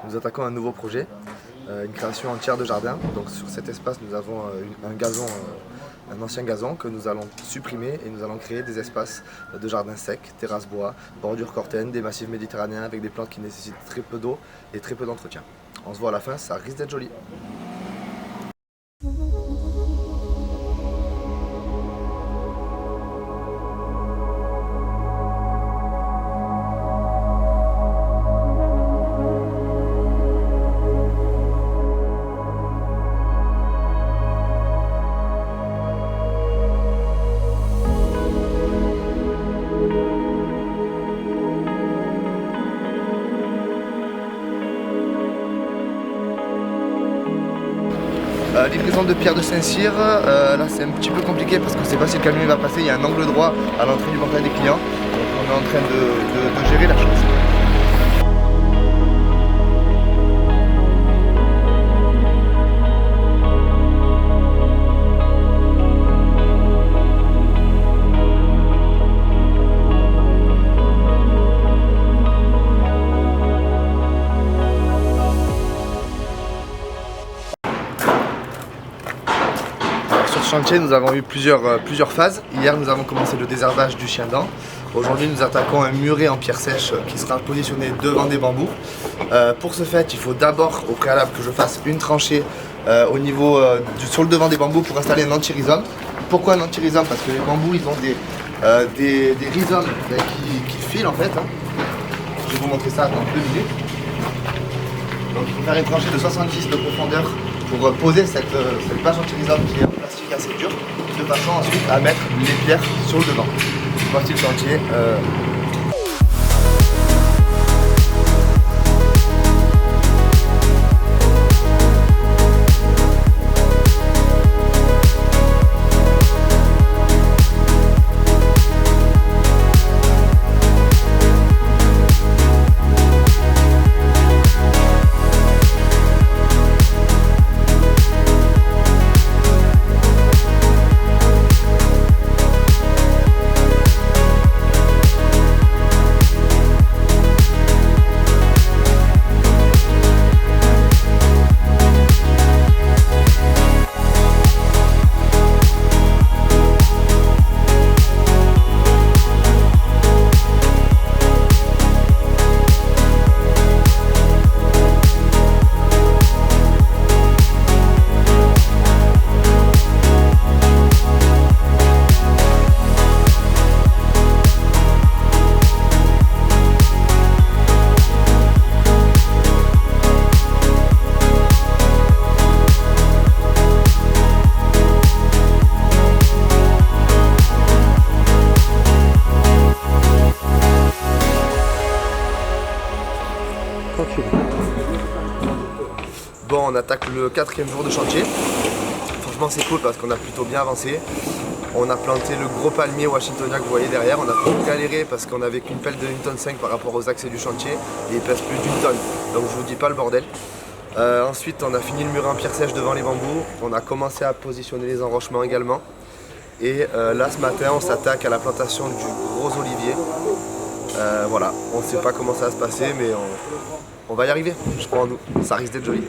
Nous attaquons un nouveau projet, une création entière de jardin. Donc sur cet espace, nous avons un gazon, un ancien gazon que nous allons supprimer et nous allons créer des espaces de jardin sec, terrasse bois, bordure cortaine, des massifs méditerranéens avec des plantes qui nécessitent très peu d'eau et très peu d'entretien. On se voit à la fin, ça risque d'être joli. Livraison de pierre de Saint-Cyr, là c'est un petit peu compliqué parce qu'on ne sait pas si le camion va passer, il y a un angle droit à l'entrée du portail des clients, donc on est en train de gérer la chose. Chantier, nous avons eu plusieurs phases. Hier, nous avons commencé le désherbage du chien-dent. Aujourd'hui, nous attaquons un muret en pierre sèche qui sera positionné devant des bambous. Pour ce fait, il faut d'abord, au préalable, que je fasse une tranchée au niveau sur le devant des bambous pour installer un anti-rhizome. Pourquoi un anti-rhizome? Parce que les bambous, ils ont des rhizomes qui filent en fait. Je vais vous montrer ça dans 2 minutes. Donc, il faut faire une tranchée de 70 de profondeur pour poser cette bâche anti-rhizome qui est en plastique assez dur, de façon ensuite à mettre les pierres sur le devant. Voici le chantier. Bon, on attaque le 4e jour de chantier. Franchement, c'est cool parce qu'on a plutôt bien avancé. On a planté le gros palmier washingtonien que vous voyez derrière. On a trop galéré parce qu'on avait qu'une pelle de 1,5 tonne par rapport aux accès du chantier et il pèse plus d'1 tonne. Donc je vous dis pas le bordel. Ensuite, on a fini le mur en pierre sèche devant les bambous. On a commencé à positionner les enrochements également. Et là, ce matin, on s'attaque à la plantation du gros olivier. Voilà, on ne sait pas comment ça va se passer, mais on va y arriver. Je crois en nous. Ça risque d'être joli.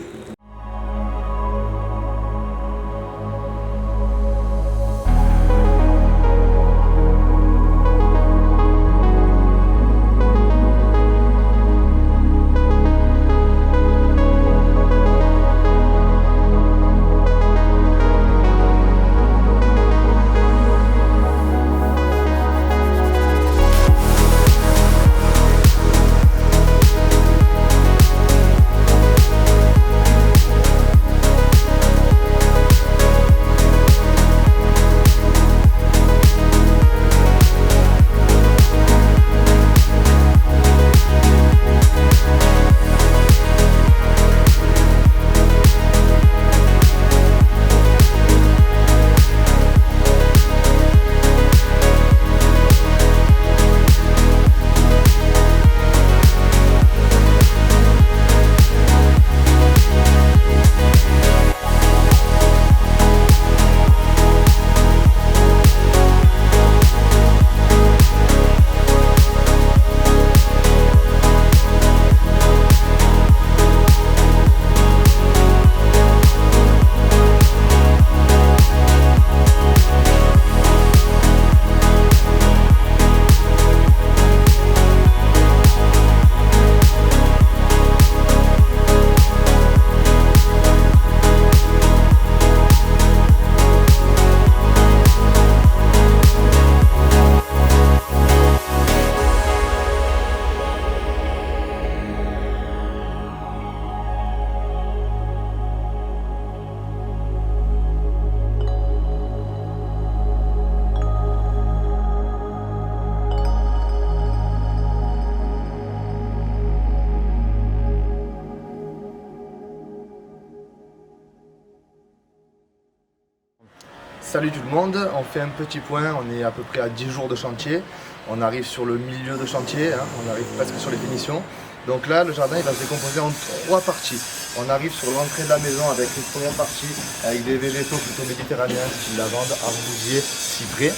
Salut tout le monde, on fait un petit point, on est à peu près à 10 jours de chantier. On arrive sur le milieu de chantier, hein, on arrive presque sur les finitions. Donc là, le jardin il va se décomposer en 3 parties. On arrive sur l'entrée de la maison avec une première partie avec des végétaux plutôt méditerranéens, style lavande, arbousier, cyprès.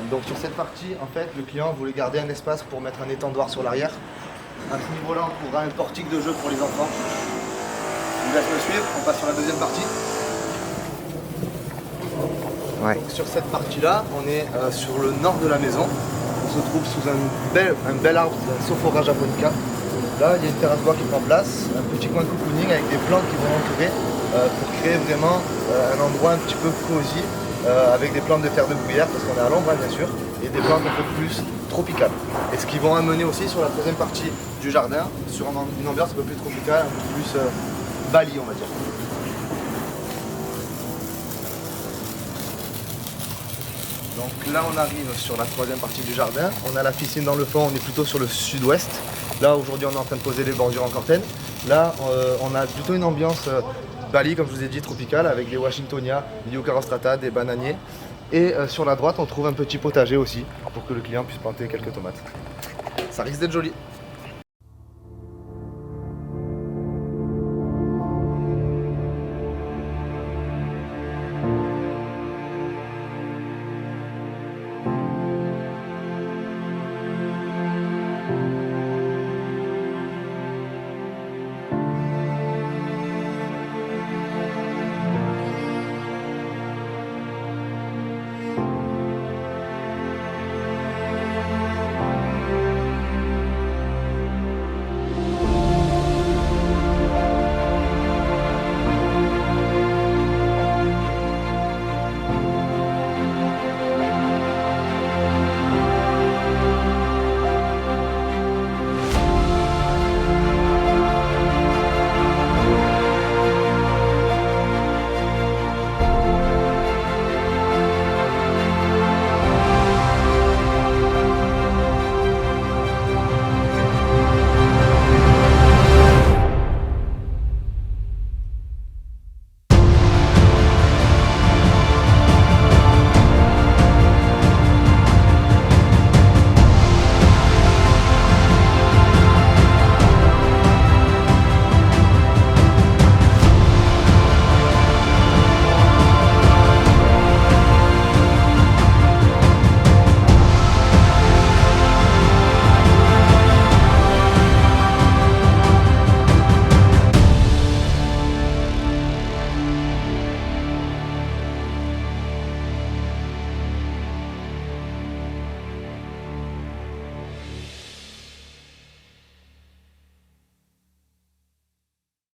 Donc sur cette partie, en fait, le client voulait garder un espace pour mettre un étendoir sur l'arrière. À ce niveau-là, on trouvera un portique de jeu pour les enfants. Je vous laisse me suivre, on passe sur la deuxième partie. Ouais. Donc sur cette partie-là, on est sur le nord de la maison. On se trouve sous un bel arbre, un Sophora japonica. Là, il y a une terrasse bois qui prend place, un petit coin cocooning avec des plantes qui vont l'entourer pour créer vraiment un endroit un petit peu cosy avec des plantes de terre de bruyère parce qu'on est à l'ombre bien sûr et des plantes un peu plus tropicales. Et ce qui vont amener aussi sur la troisième partie du jardin sur une ambiance un peu plus tropicale, un peu plus Bali on va dire. Donc là on arrive sur la troisième partie du jardin, on a la piscine dans le fond, on est plutôt sur le sud-ouest. Là aujourd'hui on est en train de poser les bordures en cortène. Là on a plutôt une ambiance Bali comme je vous ai dit tropicale avec des Washingtonia, des Eucharostrata, des bananiers. Et sur la droite on trouve un petit potager aussi pour que le client puisse planter quelques tomates. Ça risque d'être joli.